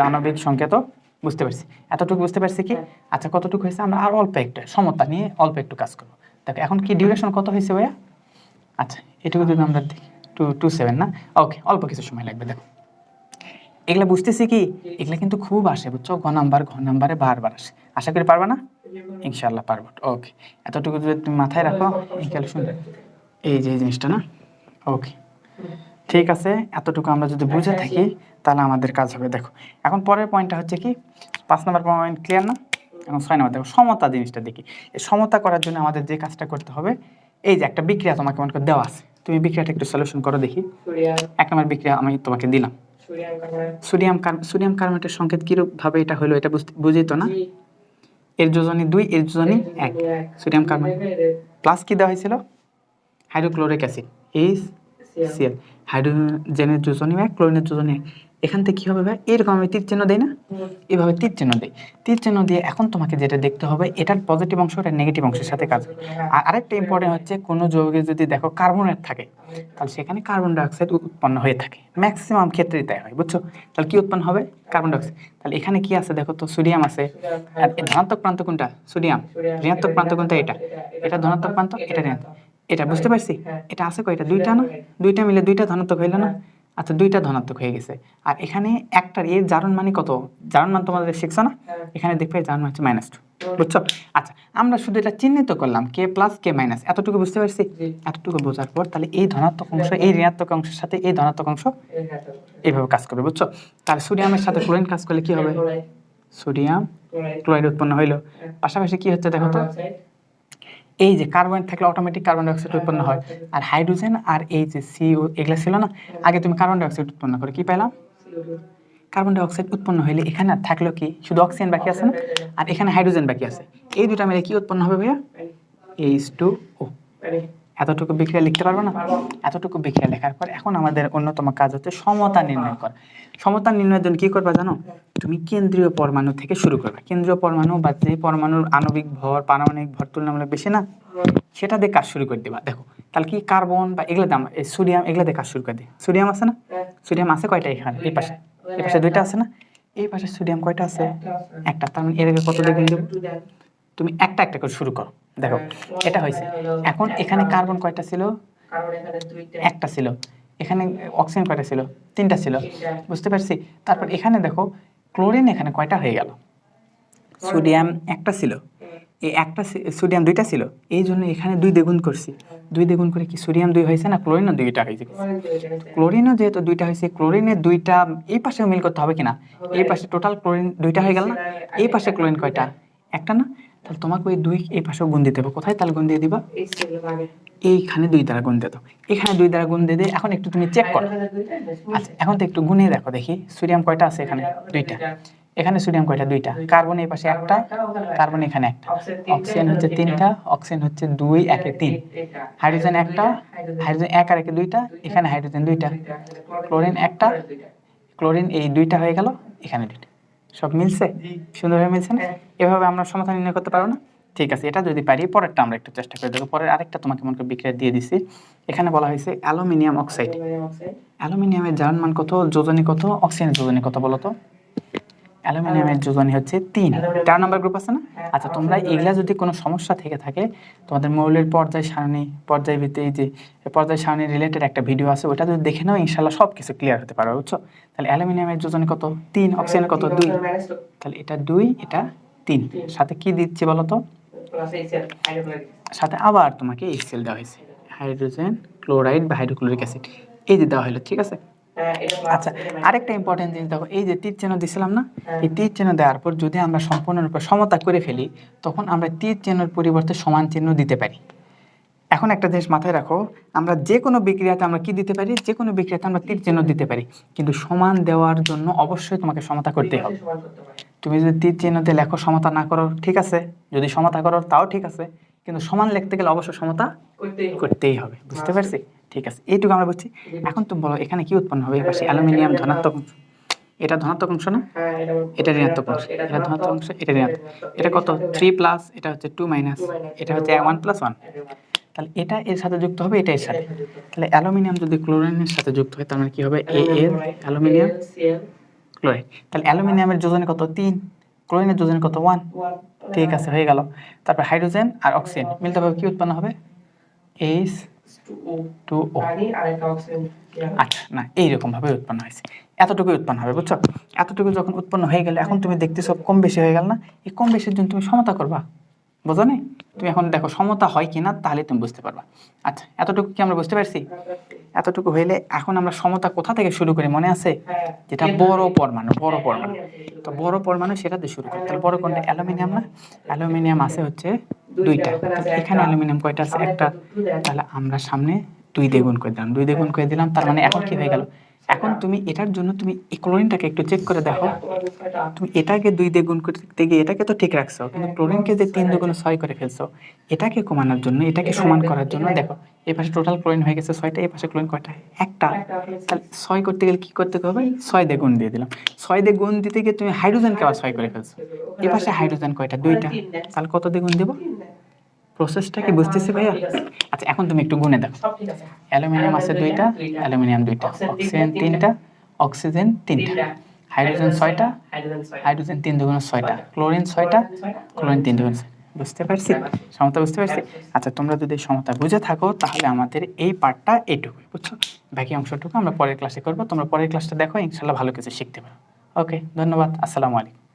Speaker 1: আণবিক সংকেতও বুঝতে পারছি। এতটুকু বুঝতে পারছি কি? আচ্ছা, কতটুকু হয়েছে? আমরা আর অল্প একটু সমতা নিয়ে অল্প একটু কাজ করবো। দেখো এখন কি ডিউরেশন কত হয়েছে ভাইয়া? আচ্ছা, এটুকু যদি আমরা দেখি 2:7 না? ওকে, অল্প কিছু সময় লাগবে। দেখো এগুলা বুঝতেছি কি, এগুলা কিন্তু খুব আসে, বুঝছো? ঘ নাম্বারে বারবার আসে। আশা করি পারবা না? ইনশাআল্লাহ পারবো। ওকে, এতটুকু যদি তুমি মাথায় রাখো, এই ক্যালকুলেশন, এই যে এই জিনিসটা না? ওকে, ঠিক আছে, এতটুকু আমরা যদি বুঝে থাকি তাহলে আমাদের কাজ হবে। দেখো এখন পরের পয়েন্টটা হচ্ছে কি, 5 নম্বর পয়েন্ট ক্লিয়ার না? এখন 6 নম্বর দেখো, সমতা জিনিসটা দেখি। এই সমতা করার জন্য আমাদের যে কাজটা করতে হবে, এই যে একটা বিক্রিয়া তোমাকে মনে করে দেওয়া আছে, তুমি বিক্রিয়াটা একটু সলিউশন করো দেখি। 1 নম্বর বিক্রিয়া আমি তোমাকে দিলাম, সোডিয়াম কার্বনেটের সংকেত কিরূপ ভাবে এটা হলো, এটা বুঝি তো না? এর যোজনী 2, এর যোজনী 1। সোডিয়াম কার্বনেট প্লাস কি দেওয়া হয়েছিল? Hydrochloric acid, HCl। হাইড্রোজেনের যোজনী 1, ক্লোরিনের যোজনী 1। এখান থেকে কি হবে ভাই? এরকম আমি তীর চিহ্ন দেই না? এভাবে তীর চিহ্ন দেই। তীর চিহ্ন দিয়ে এখন তোমাকে যেটা দেখতে হবে, এটার পজিটিভ অংশ আর নেগেটিভ অংশের সাথে কাজ করে। আর আরেকটা ইম্পর্টেন্ট হচ্ছে, কোনো যৌগে যদি দেখো কার্বনেট থাকে তাহলে সেখানে কার্বন ডাইঅক্সাইড উৎপন্ন হয়ে থাকে, ম্যাক্সিমাম ক্ষেত্রেই তাই হয়, বুঝছো? তাহলে কি উৎপন্ন হবে? Carbon dioxide. তাহলে এখানে কি আছে দেখো তো? সোডিয়াম আছে। আর ধনাত্মক প্রান্ত কোনটা? সোডিয়াম। ঋণাত্মক প্রান্ত কোনটা? এটা ধনাত্মক প্রান্ত, এটা ঋণাত্মক। এটা বুঝতে পারছি? এটা আছে কয়টা? 2টা না? 2টা মিলে 2টা ধনাত্মক হইল না? আচ্ছা, 2টা ধনাত্মক হয়ে গেছে। আর এখানে একটার এর জারণ মানে কত? জারণ মান তোমাদের শিখছো না? এখানে দেখবে জারণ হচ্ছে -2, বুঝছো? আচ্ছা, আমরা শুধু এটা চিহ্নিত করলাম K+, K-, এতটুকু বুঝতে পারছি? এতটুকু বোঝার পর তাহলে এই ধনাত্মক অংশ এই ঋণাত্মক অংশের সাথে এই ধনাত্মক অংশ এইভাবে কাজ করবে, বুঝছো? তাহলে সোডিয়ামের সাথে ক্লোরিন কাজ করলে কি হবে? সোডিয়াম ক্লোরাইড উৎপন্ন হইলো। পাশাপাশি কি হচ্ছে দেখো তো? এই যে কার্বন থাকলে অটোমেটিক কার্বন ডাইঅক্সাইড উৎপন্ন হয়। আর হাইড্রোজেন আর এই যে CO এগুলা ছিল না, আগে তুমি কার্বন ডাইঅক্সাইড উৎপন্ন করে কি পাইলাম? কার্বন ডাইঅক্সাইড উৎপন্ন হইলে এখানে আর থাকলো কি? শুধু অক্সিজেন বাকি আছে না? আর এখানে হাইড্রোজেন বাকি আছে। এই দুটা মিলে কি উৎপন্ন হবে ভাইয়া? H2O। এতটুকু বিক্রিয়া লিখতে পারবো না? এতটুকু বিক্রিয়া লেখার পর এখন আমাদের অন্যতম কাজ হচ্ছে সমতা নির্ণয় করা। সমতা নির্ণয়ের জন্য কি করবা জানো? তুমি কেন্দ্রীয় পরমাণু থেকে শুরু করবে। কেন্দ্রীয় পরমাণু বা যে পরমাণুর আণবিক ভর, পারমাণবিক ভর তুলনামূলক বেশি না, সেটা দিয়ে কাজ শুরু করে দিবা। দেখো তাহলে কি কার্বন বা এগুলো দাম, সোডিয়াম এগুলো দিয়ে কাজ শুরু করে দিই। সোডিয়াম আছে না? সোডিয়াম আছে কয়টা? এখানে এই পাশে 2টা আছে না? এই পাশে সোডিয়াম কয়টা আছে? একটা। তার মানে এর আগে কত দিয়ে গুণ দেব? তুমি একটা একটা করে শুরু করো। দেখো এটা হয়েছে। এখন এখানে কার্বন কয়টা ছিল?
Speaker 2: কার্বন এখানে দুইটা,
Speaker 1: একটা ছিল, এখানে অক্সিজেন কয়টা ছিল, তিনটা ছিল,
Speaker 2: তিনটা,
Speaker 1: বুঝতে পারছি। তারপর এখানে দেখো ক্লোরিন এখানে কয়টা হয়ে গেল, সোডিয়াম একটা ছিল, এই একটা সোডিয়াম দুইটা ছিল, এই জন্য এখানে 2 দ্বিগুণ করছি, 2 দ্বিগুণ করে কি সোডিয়াম 2 হয়েছে না, ক্লোরিনও 2টা হয়েছে।
Speaker 2: ক্লোরিন দুইটা হয়েছে।
Speaker 1: ক্লোরিনও যেহেতু 2টা হয়েছে, ক্লোরিনের 2টা এই পাশেও মিল করতে হবে কিনা, এই পাশে টোটাল ক্লোরিন 2টা হয়ে গেল না, এই পাশে ক্লোরিন কয়টা, একটা না, তাহলে তোমাকে ওই 2 এই পাশেও গুণ দিতে হবে। কোথায় তাহলে গুণ দিয়ে দিবা,
Speaker 2: এই সেলের আগে
Speaker 1: এইখানে 2 দ্বারা গুণ দিয়ে দাও, এখানে 2 দ্বারা গুণ দিয়ে দে। এখন একটু তুমি চেক করো,
Speaker 2: হাইড্রোজেনের দুইটা বেশ মিলছে।
Speaker 1: আচ্ছা এখন তো একটু গুণে দেখো দেখি, সোডিয়াম কয়টা আছে এখানে, 2টা, এখানে সোডিয়াম কয়টা, 2টা, কার্বন এই পাশে একটা, কার্বন এখানে একটা, অক্সিজেন হচ্ছে 3টা, অক্সিজেন হচ্ছে 2 একে 3, হাইড্রোজেন একটা, হাইড্রোজেন 1 আর 1 2টা, এখানে হাইড্রোজেন 2টা, ক্লোরিন একটা, ক্লোরিন এই 2টা হয়ে গেল, এখানে 2টা, সব মিলছে, সুন্দরভাবে মিলছে না? এভাবে আমরা সমাধান নির্ণয় করতে পারো না? ঠিক আছে, এটা যদি পারি পরেরটা আমরা একটু চেষ্টা করে দেখো। পরের আরেকটা তোমাকে মনে করে বিক্রিয়া দিয়ে দিছি, এখানে বলা হয়েছে অ্যালুমিনিয়াম অক্সাইড। অ্যালুমিনিয়ামের জারণ মান কত, যোজনী কত, অক্সিজেনের যোজনী কত বলো তো? অ্যালুমিনিয়ামের যোজনী হচ্ছে 3, 4 নম্বর গ্রুপ আছে না? আচ্ছা তোমরা এগুলা যদি কোনো সমস্যা থেকে থাকে, তোমাদের মৌলের পর্যায় সারণী, পর্যায়ভিত্তিক এই যে পর্যায় সারণী রিলেটেড একটা ভিডিও আছে, ওটা যদি দেখে নাও ইনশাআল্লাহ সব কিছু ক্লিয়ার হতে পারবে, বুঝছো? তাহলে অ্যালুমিনিয়ামের যোজনী কত, 3, অক্সিজেনের কত, 2, তাহলে এটা 2, এটা 3, সাথে কি দিচ্ছি বলো তো? সাথে আবার তোমাকে HCl দেওয়া হয়েছে, হাইড্রোজেন ক্লোরাইড বা হাইড্রোক্লোরিক অ্যাসিড, এই যে দেওয়া হলো, ঠিক আছে? আচ্ছা আরেকটা ইম্পর্টেন্ট জিনিস দেখো, এই যে তীর চিহ্ন দিছিলাম না, এই তীর চিহ্ন দেওয়ার পর যদি আমরা সম্পূর্ণরূপে সমতা করে ফেলি, তখন আমরা তীর চিহ্নের পরিবর্তে সমান চিহ্ন দিতে পারি। এখন একটা জিনিস মাথায় রাখো, আমরা যে কোনো বিক্রিয়াতে আমরা কি দিতে পারি, যে কোনো বিক্রিয়াতে আমরা তীর চিহ্ন দিতে পারি, কিন্তু সমান দেওয়ার জন্য অবশ্যই তোমাকে সমতা করতে হবে। তুমি যদি তীর চিহ্ন দিয়ে লেখো, সমতা না করো ঠিক আছে, যদি সমতা করো তাও ঠিক আছে, কিন্তু সমান লিখতে গেলে অবশ্যই সমতা করতেই হবে, বুঝতে পারছি? ঠিক আছে, এইটুকু আমরা বুঝছি। এখন তুমি বলো এখানে কি উৎপন্ন হবে, এই পাশে অ্যালুমিনিয়াম ধনাত্মক অংশ, এটা ধনাত্মক অংশ না, এটা ঋণাত্মক অংশ, এটা ধনাত্মক অংশ, এটা ঋণাত্মক, এটা কত 3 প্লাস, এটা হচ্ছে 2 মাইনাস, এটা হচ্ছে 1 প্লাস 1, তাহলে এটা এর সাথে যুক্ত হবে, এটা এর সাথে, তাহলে অ্যালুমিনিয়াম যদি ক্লোরিনের সাথে যুক্ত হয় তার মানে কি হবে, Al অ্যালুমিনিয়াম ক্লোরাইড, তাহলে অ্যালুমিনিয়ামের যোজনী কত, 3, ক্লোরিনের যোজনী কত, 1, ঠিক আছে হয়ে গেল। তারপর হাইড্রোজেন আর অক্সিজেন মিলতে হবে, কি উৎপন্ন হবে, H2O। আচ্ছা না, এইরকম ভাবে উৎপন্ন হয়েছে, এতটুকু উৎপন্ন হবে, বুঝছো? এতটুকু যখন উৎপন্ন হয়ে গেলে, এখন তুমি দেখতেছো কম বেশি হয়ে গেল না, এই কম বেশির জন্য তুমি সমতা করবা, বোঝো না? তুমি এখন দেখো সমতা হয় কিনা, তাহলে তুমি বুঝতে পারবা। আচ্ছা এতটুকু কি আমরা বুঝতে পারছি? এতটুকু হইলে এখন আমরা সমতা কোথা থেকে শুরু করি মনে আছে, যেটা বড় পরমাণু, বড় পরমাণু, তো বড় পরমাণু সেটা দিয়ে শুরু করি। তাহলে বড় কোনটা, অ্যালুমিনিয়াম না, অ্যালুমিনিয়াম আছে হচ্ছে 2টা, এখানে অ্যালুমিনিয়াম কয়টা আছে, একটা, তাহলে আমরা সামনে 2 দিয়ে গুণ করে দিলাম, 2 দিয়ে গুণ করে দিলাম, তার মানে এখন কি হয়ে গেল, এখন তুমি এটার জন্য তুমি এই ক্লোরিনটাকে একটু চেক করে দেখো, তুমি এটাকে 2 দিয়ে গুণ করতে গিয়ে এটাকে তো ঠিক রাখছো, কিন্তু ক্লোরিনকে যে 3 দুগুণ 6 করে ফেলছো, এটাকে কমানোর জন্য, এটাকে সমান করার জন্য দেখো এই পাশে টোটাল ক্লোরিন হয়ে গেছে 6টা, এই পাশে ক্লোরিন কয়টা, একটা, তাহলে 6 করতে গেলে কি করতে হবে, 6 দিয়ে গুণ দিয়ে দিলাম, 6 দিয়ে গুণ দিতে গিয়ে তুমি হাইড্রোজেনকে আবার 6 করে ফেলছো, এই পাশে হাইড্রোজেন কয়টা, 2টা, তাহলে কত দিয়ে গুণ দেব, প্রসেসটা কি বুঝতেছি ভাইয়া? আচ্ছা এখন তুমি একটু গুণে দেখো, অ্যালুমিনিয়াম আছে 2টা, অ্যালুমিনিয়াম 2টা, অক্সিজেন 3টা, অক্সিজেন 3টা, হাইড্রোজেন 6টা, হাইড্রোজেন 3 দুগুণ 6টা, ক্লোরিন 6টা, ক্লোরিন 3 দুগুণ 6টা, বুঝতে পারছি? সমতা বুঝতে পারছি? আচ্ছা তোমরা যদি সমতা বুঝে থাকো তাহলে আমাদের এই পার্টটা এইটুকু, বুঝছো? বাকি অংশটুকু আমরা পরের ক্লাসে করবো, তোমরা পরের ক্লাসটা দেখো, ইনশাআল্লাহ ভালো কিছু শিখতে পারো। ওকে, ধন্যবাদ, আসসালামু আলাইকুম।